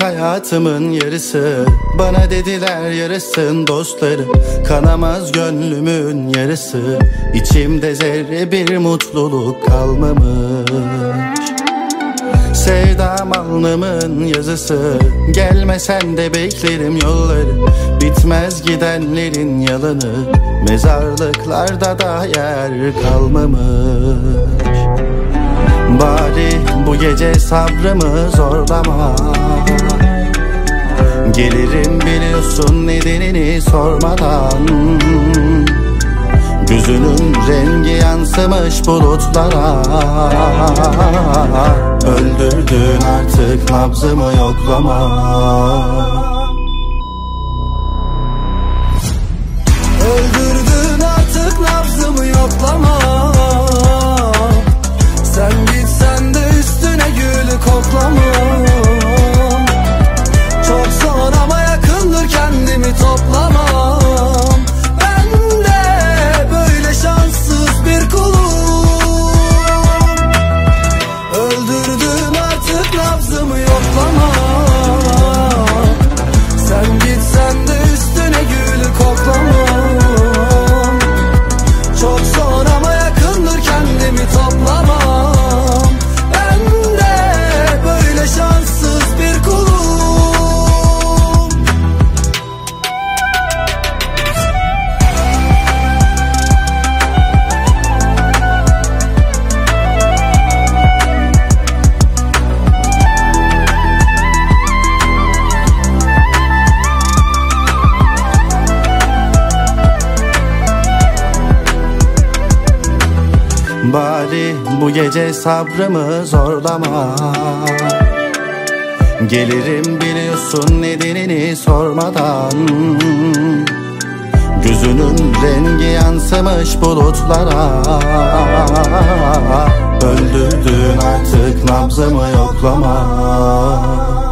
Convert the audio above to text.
hayatımın yarısı. Bana dediler yarısın dostlarım, kanamaz gönlümün yarısı. İçimde zerre bir mutluluk kalmamış. Sevdam alnımın yazısı, gelmesen de beklerim yolları. Bitmez gidenlerin yalanı, mezarlıklarda da yer kalmamış. Bari bu gece sabrımı zorlama, gelirim biliyorsun nedenini sormadan. Gözünün rengi yansımış bulutlara, öldürdün artık nabzımı yoklama. Öldürdün artık nabzımı yoklama. Sen gitsen de üstüne gülü koklamam. Çok zor ama yakındır, kendimi toplamam. Ben de böyle şanssız bir kulum. Öldürdün artık nabzımı yoklama. Sen gitsen de üstüne gülü koklamam. Çok zor ama yakındır, kendimi toplamam. Ben de böyle şanssız bir kulum. Bari bu gece sabrımı zorlama, gelirim biliyorsun nedenini sormadan. Gözünün rengi yansımış bulutlara, öldürdün artık nabzımı yoklama.